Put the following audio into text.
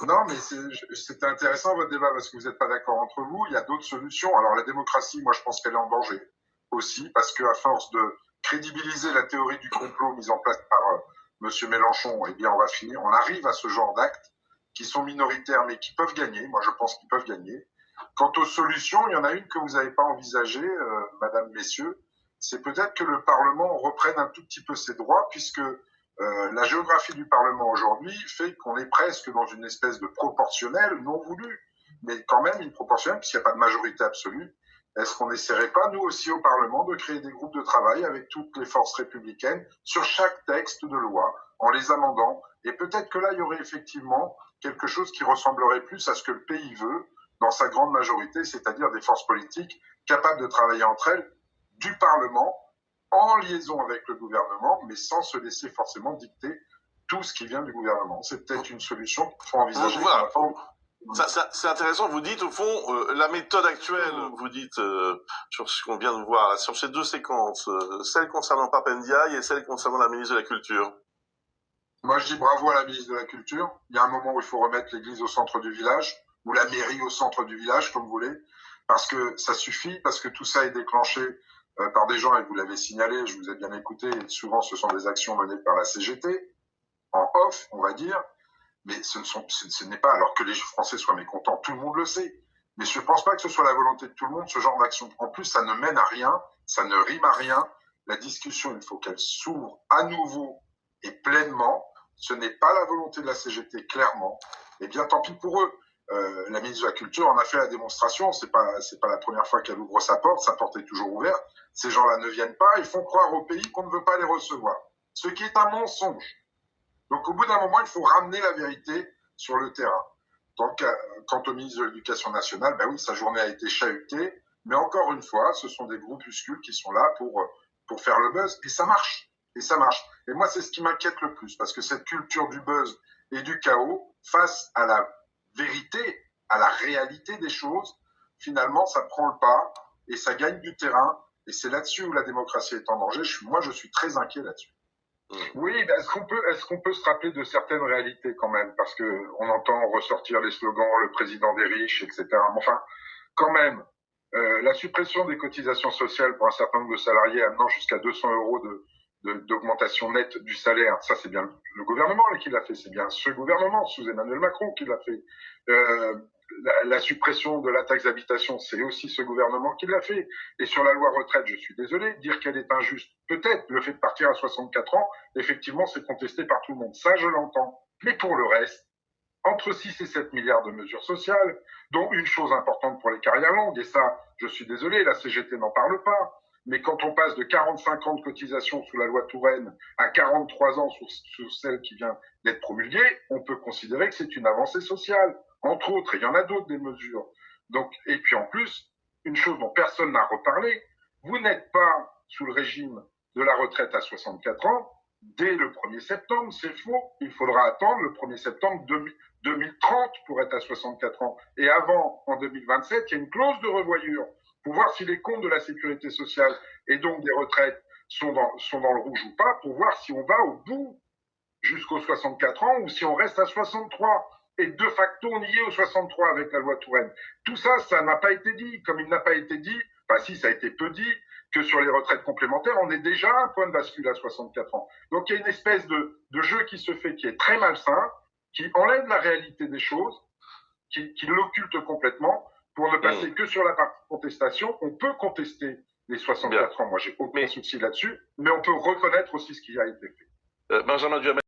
Non, mais c'était intéressant votre débat parce que vous n'êtes pas d'accord entre vous. Il y a d'autres solutions. Alors la démocratie, moi je pense qu'elle est en danger aussi parce qu'à force de crédibiliser la théorie du complot mise en place par Monsieur Mélenchon, eh bien on arrive à ce genre d'actes qui sont minoritaires mais qui peuvent gagner. Moi je pense qu'ils peuvent gagner. Quant aux solutions, il y en a une que vous n'avez pas envisagée, Madame, Messieurs, c'est peut-être que le Parlement reprenne un tout petit peu ses droits puisque la géographie du Parlement aujourd'hui fait qu'on est presque dans une espèce de proportionnelle non voulue, mais quand même une proportionnelle puisqu'il n'y a pas de majorité absolue. Est-ce qu'on n'essaierait pas, nous aussi au Parlement, de créer des groupes de travail avec toutes les forces républicaines sur chaque texte de loi, en les amendant? Et peut-être que là, il y aurait effectivement quelque chose qui ressemblerait plus à ce que le pays veut, dans sa grande majorité, c'est-à-dire des forces politiques capables de travailler entre elles, du Parlement, en liaison avec le gouvernement, mais sans se laisser forcément dicter tout ce qui vient du gouvernement. C'est peut-être une solution qu'il faut envisager. Voilà. C'est intéressant, vous dites au fond, la méthode actuelle, vous dites, sur ce qu'on vient de voir, là, sur ces deux séquences, celle concernant Papendiaï et celle concernant la ministre de la Culture. Moi, je dis bravo à la ministre de la Culture. Il y a un moment où il faut remettre l'église au centre du village, ou la mairie au centre du village, comme vous voulez, parce que ça suffit, parce que tout ça est déclenché par des gens, et vous l'avez signalé, je vous ai bien écouté, et souvent ce sont des actions menées par la CGT, en off, on va dire, mais ce n'est pas, alors que les Français soient mécontents, tout le monde le sait, mais je ne pense pas que ce soit la volonté de tout le monde, ce genre d'action. En plus, ça ne mène à rien, ça ne rime à rien, la discussion, il faut qu'elle s'ouvre à nouveau et pleinement, ce n'est pas la volonté de la CGT, clairement, et bien tant pis pour eux. La ministre de la Culture en a fait la démonstration, c'est pas la première fois qu'elle ouvre sa porte est toujours ouverte, ces gens-là ne viennent pas, ils font croire au pays qu'on ne veut pas les recevoir, ce qui est un mensonge. Donc au bout d'un moment, il faut ramener la vérité sur le terrain. Donc, quant au ministre de l'Éducation nationale, ben oui, sa journée a été chahutée, mais encore une fois, ce sont des groupuscules qui sont là pour faire le buzz, et ça marche. Et ça marche. Et moi, c'est ce qui m'inquiète le plus, parce que cette culture du buzz et du chaos, face à la vérité, à la réalité des choses, finalement, ça prend le pas, et ça gagne du terrain, et c'est là-dessus où la démocratie est en danger. Moi, je suis très inquiet là-dessus. Oui, ben est-ce qu'on peut se rappeler de certaines réalités quand même, parce que on entend ressortir les slogans le président des riches, etc. Mais enfin, quand même, la suppression des cotisations sociales pour un certain nombre de salariés amenant jusqu'à 200 euros d'augmentation nette du salaire, ça c'est bien le gouvernement qui l'a fait, c'est bien ce gouvernement sous Emmanuel Macron qui l'a fait. La suppression de la taxe d'habitation, c'est aussi ce gouvernement qui l'a fait. Et sur la loi retraite, je suis désolé, dire qu'elle est injuste, peut-être le fait de partir à 64 ans, effectivement, c'est contesté par tout le monde. Ça, je l'entends. Mais pour le reste, entre 6 et 7 milliards de mesures sociales, dont une chose importante pour les carrières longues, et ça, je suis désolé, la CGT n'en parle pas, mais quand on passe de 45 ans de cotisation sous la loi Touraine à 43 ans sous celle qui vient d'être promulguée, on peut considérer que c'est une avancée sociale, entre autres, et il y en a d'autres des mesures. Donc, et puis en plus, une chose dont personne n'a reparlé, vous n'êtes pas sous le régime de la retraite à 64 ans dès le 1er septembre, c'est faux. Il faudra attendre le 1er septembre 2030 pour être à 64 ans. Et avant, en 2027, il y a une clause de revoyure pour voir si les comptes de la sécurité sociale et donc des retraites sont dans le rouge ou pas, pour voir si on va au bout jusqu'aux 64 ans ou si on reste à 63. Et de facto, on y est aux 63 avec la loi Touraine. Tout ça, ça n'a pas été dit. Comme il n'a pas été dit, enfin si, ça a été peu dit, que sur les retraites complémentaires, on est déjà à un point de bascule à 64 ans. Donc il y a une espèce de jeu qui se fait, qui est très malsain, qui enlève la réalité des choses, qui l'occulte complètement, pour ne passer que sur la partie contestation. On peut contester les 64 ans, moi j'ai aucun souci là-dessus, mais on peut reconnaître aussi ce qui a été fait. Benjamin Duhamel.